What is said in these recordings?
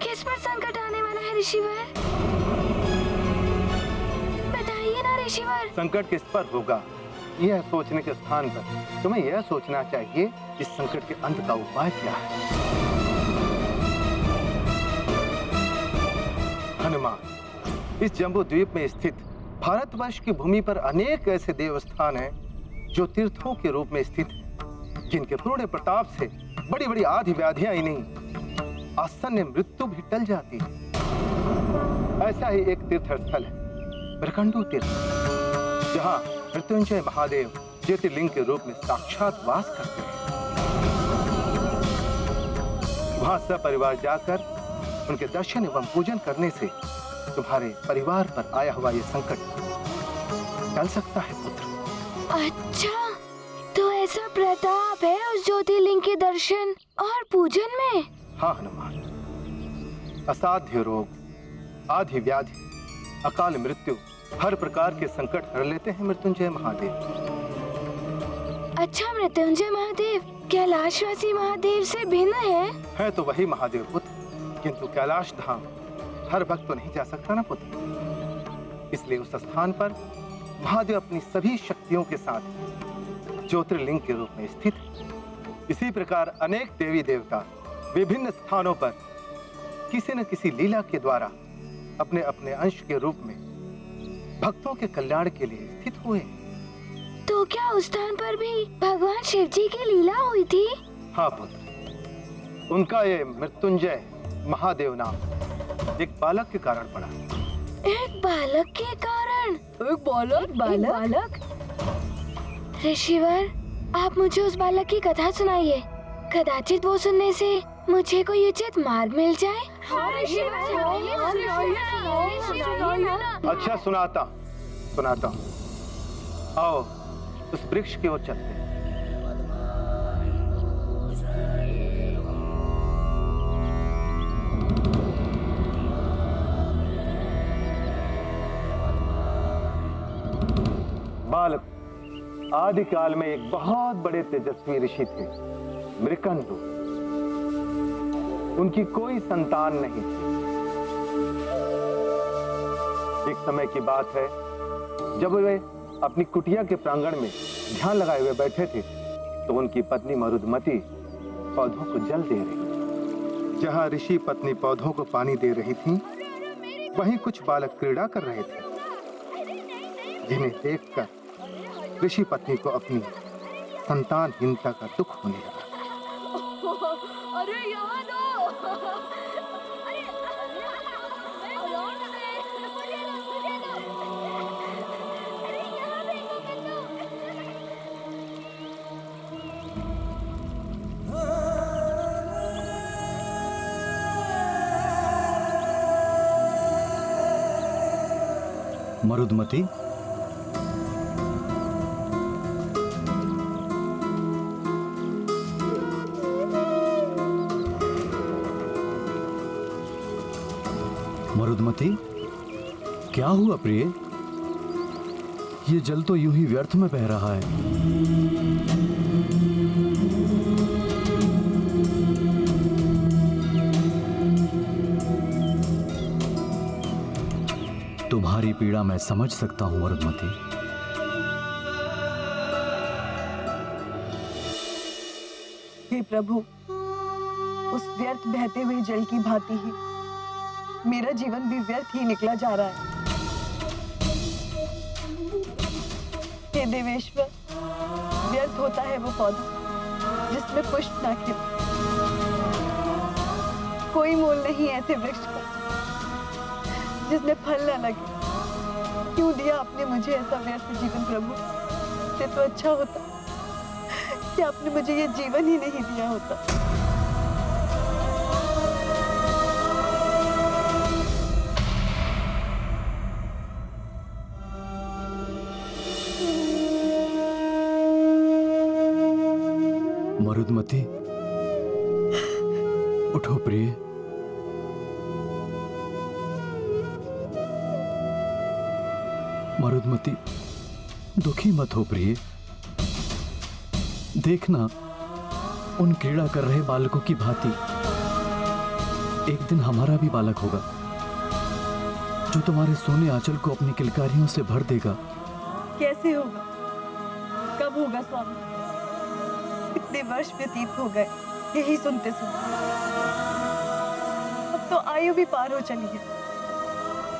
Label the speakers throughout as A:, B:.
A: किस पर संकट आने वाला है ऋषिवर? बताइए ना ऋषिवर।
B: संकट किस पर होगा, यह सोचने के स्थान पर तुम्हें यह सोचना चाहिए इस संकट के अंत का उपाय क्या है। हनुमान, इस जम्बू द्वीप में स्थित भारतवर्ष की भूमि पर अनेक ऐसे देवस्थान हैं जो तीर्थों के रूप में स्थित हैं, जिनके पूर्ण प्रताप से बड़ी बड़ी आदि व्याधियां ही नहीं, आसन्न मृत्यु भी टल जाती है। ऐसा ही एक तीर्थ स्थल है ब्रह्मंडू तीर्थ, जहां मृत्युंजय महादेव ज्योतिर्लिंग के रूप में साक्षात वास करते हैं। वहां सपरिवार जाकर उनके दर्शन एवं पूजन करने से तुम्हारे परिवार पर आया हुआ ये संकट टल सकता है पुत्र।
A: अच्छा, तो ऐसा प्रताप है उस ज्योतिर्लिंग के दर्शन और पूजन में?
B: हाँ हनुमान, असाध्य रोग, आदि व्याधि, अकाल मृत्यु, हर प्रकार के संकट हर लेते हैं मृत्युंजय महादेव।
A: अच्छा, मृत्युंजय महादेव कैलाशवासी महादेव से भिन्न है
B: तो वही महादेव पुत्र, किंतु कैलाश धाम हर भक्त तो नहीं जा सकता ना पुत्र। इसलिए उस स्थान पर महादेव अपनी सभी शक्तियों के साथ ज्योतिर्लिंग के रूप में स्थित है। इसी प्रकार अनेक देवी देवता विभिन्न स्थानों पर किसी न किसी लीला के द्वारा अपने अपने अंश के रूप में भक्तों के कल्याण के लिए स्थित हुए।
A: तो क्या उस स्थान पर भी भगवान शिव जी की लीला हुई थी?
B: हाँ पुत्र, उनका ये मृत्युंजय महादेव नाम एक बालक के कारण पड़ा।
A: एक बालक के कारण?
C: एक बालक?
A: ऋषिवर, आप मुझे उस बालक की कथा सुनाइए। कदाचित वो सुनने से मुझे कोई उचित मार्ग मिल जाए।
B: अच्छा, सुनाता हूँ। आओ उस वृक्ष की ओर चलते हैं। बालक, आदिकाल में एक बहुत बड़े तेजस्वी ऋषि थे, मृकंडु। उनकी कोई संतान नहीं थी। एक समय की बात है, जब वे अपनी कुटिया के प्रांगण में ध्यान लगाए हुए बैठे थे, तो उनकी पत्नी मरुदमती पौधों को जल दे रही। जहां ऋषि पत्नी पौधों को पानी दे रही थी, वहीं कुछ बालक क्रीड़ा कर रहे थे, जिन्हें देखकर ऋषि पत्नी को अपनी संतानहीनता का दुख होने लगा।
C: अरे यहाँ दो।
D: मरुदमती, मरुदमती, क्या हुआ प्रिय? ये जल तो यूं ही व्यर्थ में बह रहा है। तुम्हारी पीड़ा मैं समझ सकता हूं मरुदमती।
C: हे प्रभु, उस व्यर्थ बहते हुए जल की भांति ही मेरा जीवन भी व्यर्थ ही निकला जा रहा है। हे देवेश्वर, व्यर्थ होता है वो पौधा जिसमें पुष्प ना खिले। कोई मोल नहीं ऐसे वृक्ष का जिसमें फल न लगे। क्यों दिया आपने मुझे ऐसा व्यर्थ जीवन प्रभु? इससे तो अच्छा होता कि आपने मुझे ये जीवन ही नहीं दिया होता।
D: मरुदमती, उठो प्रिय। मरुदमती, दुखी मत हो प्रिय। देखना, उन क्रीड़ा कर रहे बालकों की भांति एक दिन हमारा भी बालक होगा जो तुम्हारे सोने आंचल को अपनी किलकारियों से भर देगा।
C: कैसे होगा? कब होगा स्वामी? इतने वर्ष व्यतीत हो गए यही सुनते सुनते। अब तो आयु भी पार हो चली है।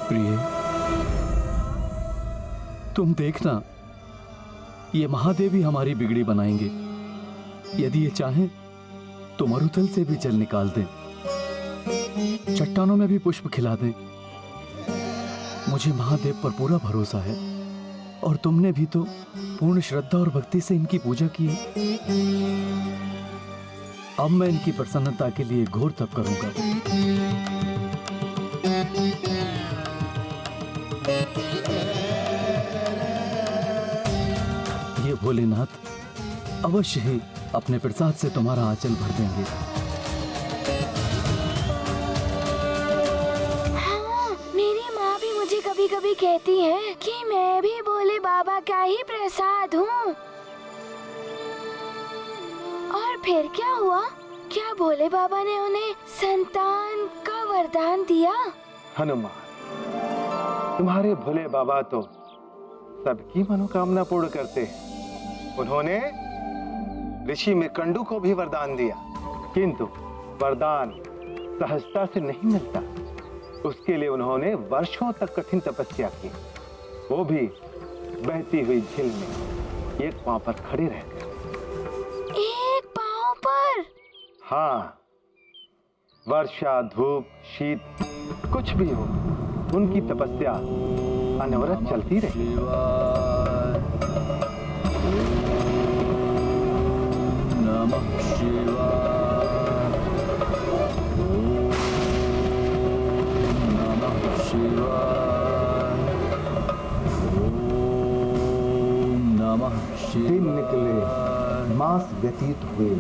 D: प्रिय, तुम देखना, ये महादेव ही हमारी बिगड़ी बनाएंगे। यदि ये चाहें तो मरुथल से भी जल निकाल दें, चट्टानों में भी पुष्प खिला दें। मुझे महादेव पर पूरा भरोसा है और तुमने भी तो पूर्ण श्रद्धा और भक्ति से इनकी पूजा की है। अब मैं इनकी प्रसन्नता के लिए घोर तप करूंगा। ये भोलेनाथ अवश्य ही अपने प्रसाद से तुम्हारा आंचल भर देंगे।
A: हाँ, मेरी माँ भी मुझे कभी कभी कहती है कि मैं भी भोले बाबा का ही प्रसाद हूँ। और फिर क्या हुआ? क्या भोले बाबा ने उन्हें संतान का वरदान दिया?
B: हनुमान, तुम्हारे भोले बाबा तो सबकी मनोकामना पूर्ण करते हैं। उन्होंने ऋषि मृकंडू को भी वरदान दिया, किंतु वरदान सहजता से नहीं मिलता। उसके लिए उन्होंने वर्षों तक कठिन तपस्या की, वो भी बहती हुई झील में एक पांव पर खड़े रहकर।
A: एक पांव पर?
B: हाँ, वर्षा, धूप, शीत, कुछ भी हो, उनकी तपस्या अनवरत चलती रही।
D: नमः शिवाय, नमः शिवाय, नमः शिवाय।
B: दिन निकले, मास व्यतीत हुए,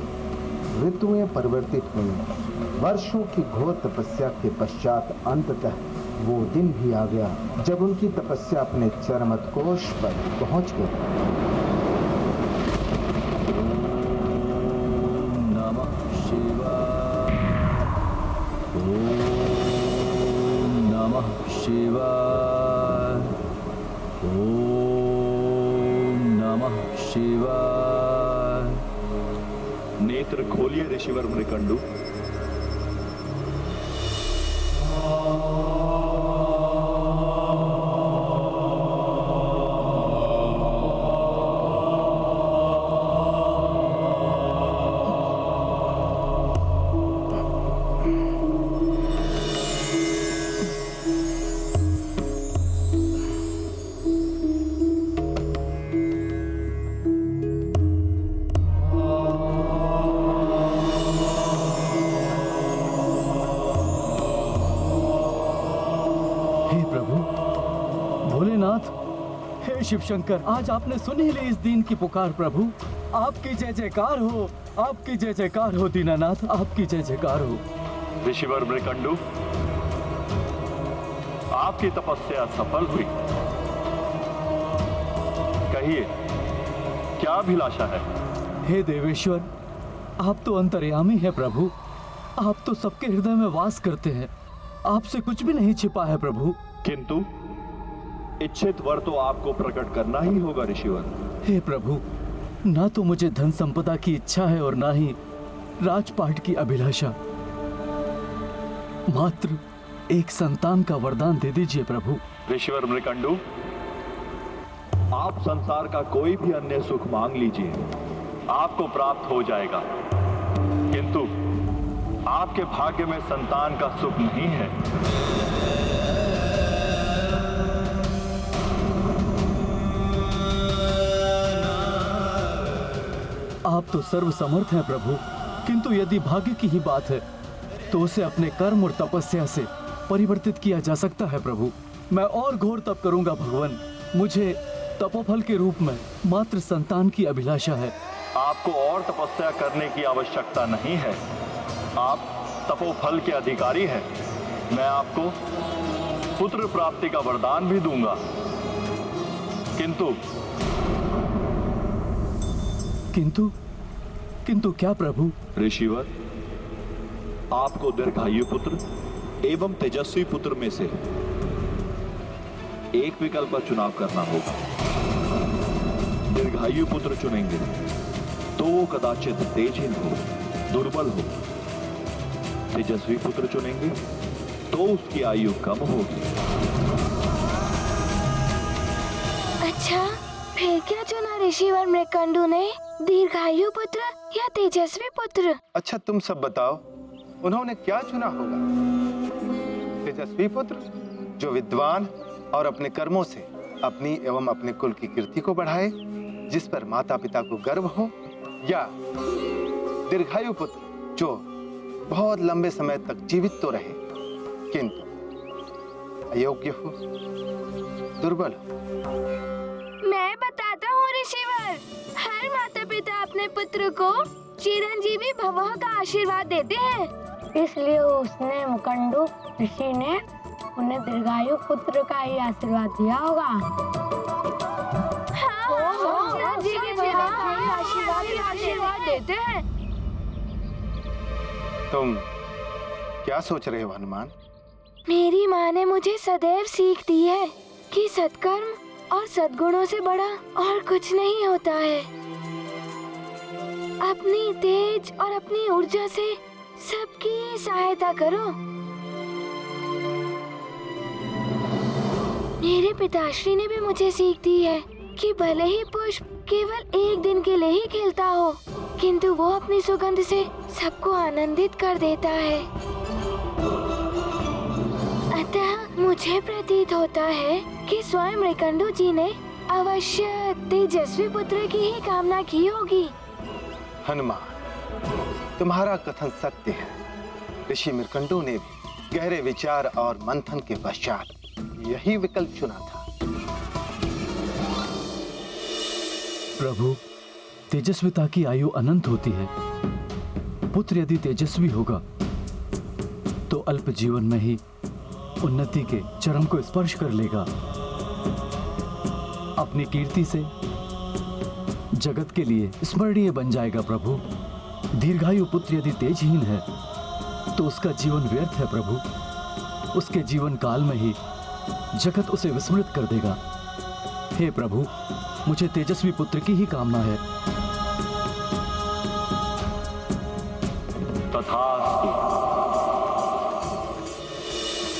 B: ऋतुएं परिवर्तित हुई। वर्षों की घोर तपस्या के पश्चात अंततः वो दिन भी आ गया जब उनकी तपस्या अपने चरमोत्कर्ष पर पहुंच गई।
D: नमः शिवाय, ओम नमः शिवाय, ओम नमः शिवाय।
E: नेत्र खोलिए ऋषिवर मृकंडू।
D: शिव शंकर, आज आपने सुन ही ली इस दीन की पुकार। प्रभु, आपकी जय जयकार हो, आपकी जय जयकार हो। दीनानाथ, आपकी जय जयकार हो।
E: ऋषिवर मृकंडू, आपकी तपस्या सफल हुई। कहिए, क्या अभिलाषा है?
D: हे देवेश्वर, आप तो अंतर्यामी हैं प्रभु। आप तो सबके हृदय में वास करते हैं। आपसे कुछ भी नहीं छिपा है प्रभु।
E: किंतु इच्छित वर तो आपको प्रकट करना ही होगा ऋषिवर।
D: हे प्रभु, ना तो मुझे धन संपदा की इच्छा है और ना ही राजपाट की अभिलाषा। मात्र एक संतान का वरदान दे दीजिए प्रभु।
E: ऋषिवर मृकंडू, आप संसार का कोई भी अन्य सुख मांग लीजिए, आपको प्राप्त हो जाएगा। किंतु आपके भाग्य में संतान का सुख नहीं है।
D: आप तो सर्व समर्थ हैं प्रभु, किंतु यदि भाग्य की ही बात है तो उसे अपने कर्म और तपस्या से परिवर्तित किया जा सकता है प्रभु। मैं और घोर तप करूंगा भगवान। मुझे तपोफल के रूप में मात्र संतान की अभिलाषा है।
E: आपको और तपस्या करने की आवश्यकता नहीं है। आप तपोफल के अधिकारी हैं। मैं आपको पुत्र प्राप्ति का वरदान भी दूंगा। किंतु
D: किंतु क्या प्रभु?
E: ऋषिवर, आपको दीर्घायु पुत्र एवं तेजस्वी पुत्र में से एक विकल्प का चुनाव करना होगा। दीर्घायु पुत्र चुनेंगे तो वो कदाचित तेजहीन हो, दुर्बल हो। तेजस्वी पुत्र चुनेंगे तो उसकी आयु कम होगी।
A: अच्छा, फिर क्या चुना ऋषिवर मृकंडू ने? दीर्घायु पुत्र या तेजस्वी पुत्र?
B: अच्छा, तुम सब बताओ, उन्होंने क्या चुना होगा? तेजस्वी पुत्र, जो विद्वान और अपने कर्मों से अपनी एवं अपने कुल की कीर्ति को बढ़ाए, जिस पर माता पिता को गर्व हो, या दीर्घायु पुत्र, जो बहुत लंबे समय तक जीवित तो रहे किंतु अयोग्य हो, दुर्बल हो?
A: मैं बताता हूँ ऋषिवर, हर माता पिता अपने पुत्र को चिरंजीवी भवः का आशीर्वाद देते हैं।
F: इसलिए उसने मुकंडू ऋषि ने उन्हें दीर्घायु पुत्र का ही आशीर्वाद दिया होगा।
A: आशीर्वाद देते हैं।
B: तुम क्या सोच रहे हो हनुमान?
A: मेरी माँ ने मुझे सदैव सीख दी है कि सत्कर्म और सद्गुणों से बड़ा और कुछ नहीं होता है। अपनी तेज और अपनी ऊर्जा से सबकी सहायता करो। मेरे पिताश्री ने भी मुझे सीख दी है कि भले ही पुष्प केवल एक दिन के लिए ही खिलता हो, किंतु वो अपनी सुगंध से सबको आनंदित कर देता है। अतः मुझे प्रतीत होता है कि स्वयं मृकंडू जी ने अवश्य तेजस्वी पुत्र की ही कामना की होगी।
B: हनुमान, तुम्हारा कथन सत्य है। ऋषि मृकंडू ने भी गहरे विचार और मंथन के पश्चात यही विकल्प चुना था।
D: प्रभु, तेजस्विता की आयु अनंत होती है। पुत्र यदि तेजस्वी होगा तो अल्प जीवन में ही उन्नति के चरम को स्पर्श कर लेगा। अपनी कीर्ति से जगत के लिए स्मरणीय बन जाएगा। प्रभु, दीर्घायु पुत्र यदि तेजहीन है तो उसका जीवन व्यर्थ है। प्रभु, उसके जीवन काल में ही जगत उसे विस्मृत कर देगा। हे प्रभु, मुझे तेजस्वी पुत्र की ही कामना है।
E: तथास्तु।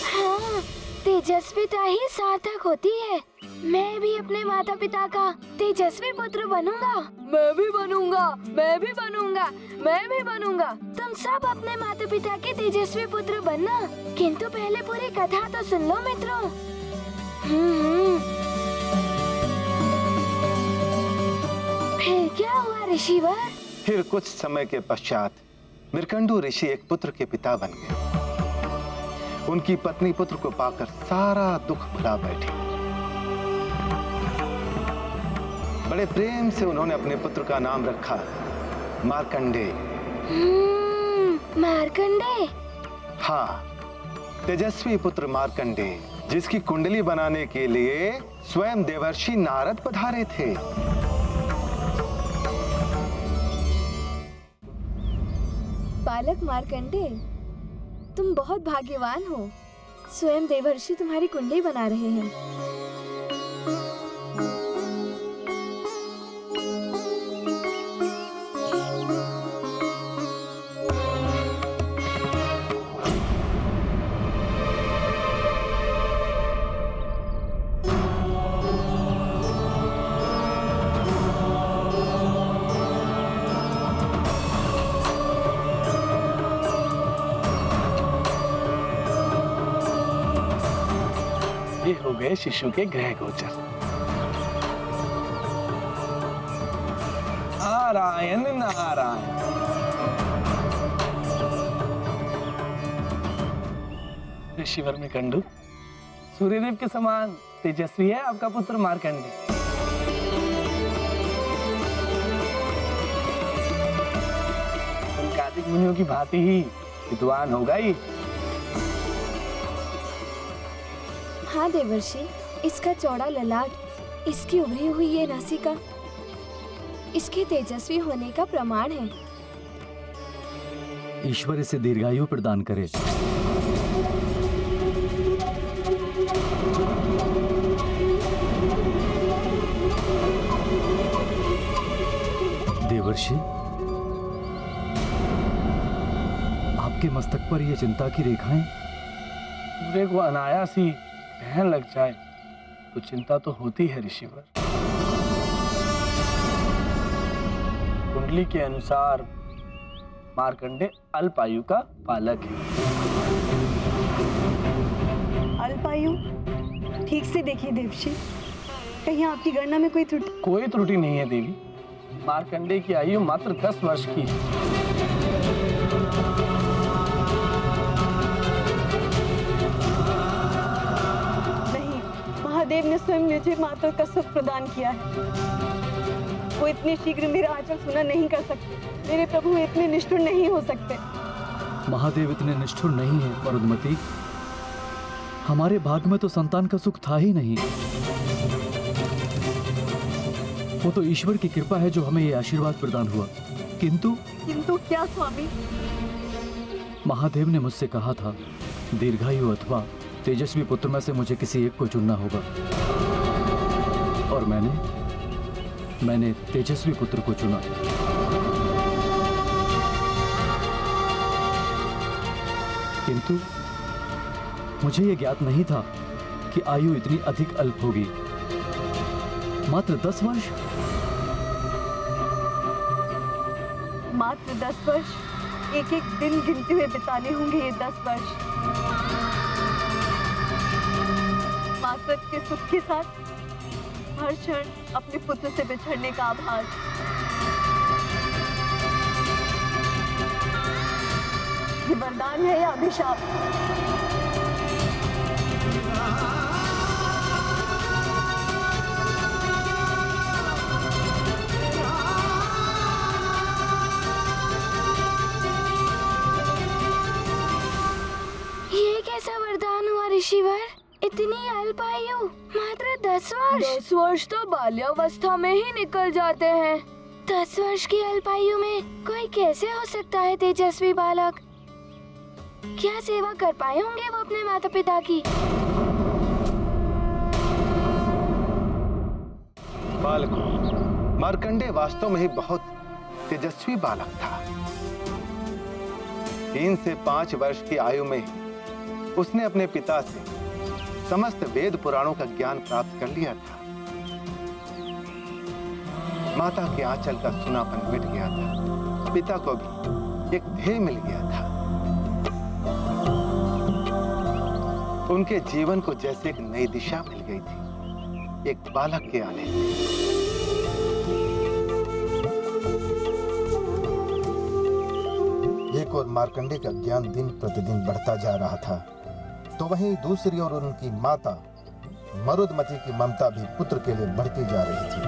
A: हाँ, तेजस्विता ही सार्थक होती है। मैं भी अपने माता पिता का तेजस्वी पुत्र बनूंगा। मैं भी बनूंगा, मैं भी बनूंगा, मैं भी बनूंगा। तुम सब अपने माता पिता के तेजस्वी पुत्र बनना, किंतु पहले पूरी कथा तो सुन लो मित्रों। फिर क्या हुआ ऋषिवर?
B: फिर कुछ समय के पश्चात मृकंडू ऋषि एक पुत्र के पिता बन गए। उनकी पत्नी पुत्र को पाकर सारा दुख भुला बैठी। बड़े प्रेम से उन्होंने अपने पुत्र का नाम रखा मार्कंडेय।
A: मार्कंडेय?
B: हाँ, तेजस्वी पुत्र मार्कंडेय, जिसकी कुंडली बनाने के लिए स्वयं देवर्षि नारद पधारे थे।
A: बालक मार्कंडेय, तुम बहुत भाग्यवान हो। स्वयं देवर्षि तुम्हारी कुंडली बना रहे हैं।
G: ये हो गए शिशु के ग्रह गोचर। नारायण नारायण। ऋषिवर मृकंडू, सूर्यदेव के समान तेजस्वी है आपका पुत्र मार्कंडेय। कार्तिक मुनियों की भांति ही विद्वान होगा ही।
A: हाँ देवर्षि, इसका चौड़ा ललाट, इसकी उभरी हुई ये नासिका इसके तेजस्वी होने का प्रमाण है।
D: ईश्वर इसे दीर्घायु प्रदान करे। देवर्षि, आपके मस्तक पर यह चिंता की रेखाएं?
G: सूर्य को अनायास ही ग्रहण लग जाए तो चिंता तो होती है ऋषिवर। कुंडली के अनुसार मार्कंडे अल्पायु का बालक है।
C: अल्पायु? ठीक से देखिए देवशी, कहीं आपकी गणना में कोई त्रुटि?
G: कोई त्रुटि नहीं है देवी। मार्कंडे की आयु मात्र 10 वर्ष की है।
C: नहीं, महादेव ने स्वयं मुझे माता का सुख प्रदान किया है। वो इतने शीघ्र मेरा आंचल सुना नहीं कर सकते। मेरे प्रभु इतने निष्ठुर नहीं हो सकते।
D: महादेव इतने निष्ठुर नहीं है मरुदमती। हमारे भाग्य में तो संतान का सुख था ही नहीं। वो तो ईश्वर की कृपा है जो हमें ये आशीर्वाद प्रदान हुआ। किंतु
C: क्या स्वामी?
D: महादेव ने मुझसे कहा था, दीर्घायु अथवा तेजस्वी पुत्र में से मुझे किसी एक को चुनना होगा, और मैंने तेजस्वी पुत्र को चुना। किंतु मुझे यह ज्ञात नहीं था कि आयु इतनी अधिक अल्प होगी। मात्र 10 वर्ष।
C: मात्र 10 वर्ष? एक एक दिन गिनते हुए बिताने होंगे ये 10 वर्ष। मात्र के सुख के साथ हर क्षण अपने पुत्र से बिछड़ने का आभास। ये वरदान है या अभिशाप?
A: ये कैसा वरदान हुआ ऋषिवर? इतनी अल्प आयु, मात्र 10 वर्ष। 10 वर्ष तो बाल्यावस्था में ही निकल जाते हैं। 10 वर्ष की अल्पायु में कोई कैसे हो सकता है तेजस्वी बालक? क्या सेवा कर पाए होंगे वो अपने माता पिता की?
B: बालकों, मार्कंडे वास्तव में ही बहुत तेजस्वी बालक था। 3 से 5 वर्ष की आयु में उसने अपने पिता से समस्त वेद पुराणों का ज्ञान प्राप्त कर लिया था। माता के आंचल का सुनापन मिट गया था। पिता को भी एक ध्येय मिल गया था। उनके जीवन को जैसे एक नई दिशा मिल गई थी एक बालक के आने से। एक और मार्कंडे का ज्ञान दिन प्रतिदिन बढ़ता जा रहा था, तो वहीं दूसरी ओर उनकी माता मरुदमती की ममता भी पुत्र के लिए बढ़ती जा रही थी।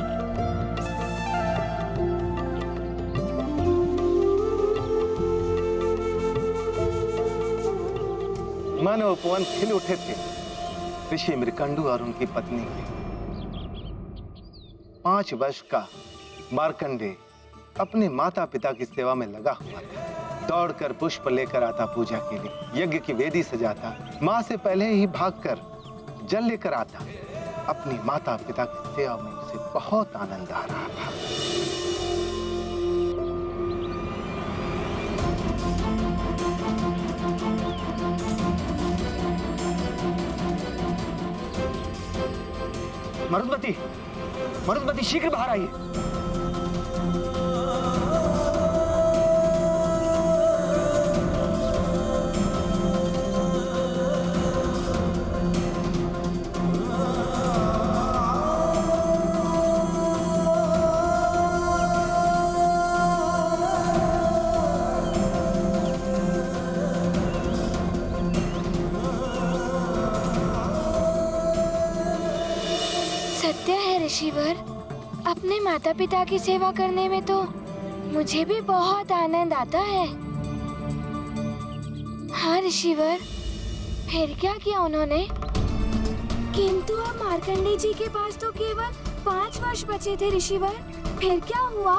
B: मानो उपवन खिल उठे थे ऋषि मृकंडू और उनकी पत्नी के। 5 वर्ष का मार्कंडे अपने माता पिता की सेवा में लगा हुआ था। दौड़कर पुष्प लेकर आता पूजा के लिए, यज्ञ की वेदी सजाता, मां से पहले ही भागकर जल लेकर आता। अपनी माता पिता की सेवा में उसे बहुत आनंद आ रहा था।
G: मरुदमती शीघ्र बाहर आइए।
A: सत्य है ऋषिवर, अपने माता पिता की सेवा करने में तो मुझे भी बहुत आनंद आता है। हाँ ऋषिवर, फिर क्या किया उन्होंने? किंतु अब मार्कंडे जी के पास तो केवल 5 वर्ष बचे थे ऋषिवर। फिर क्या हुआ?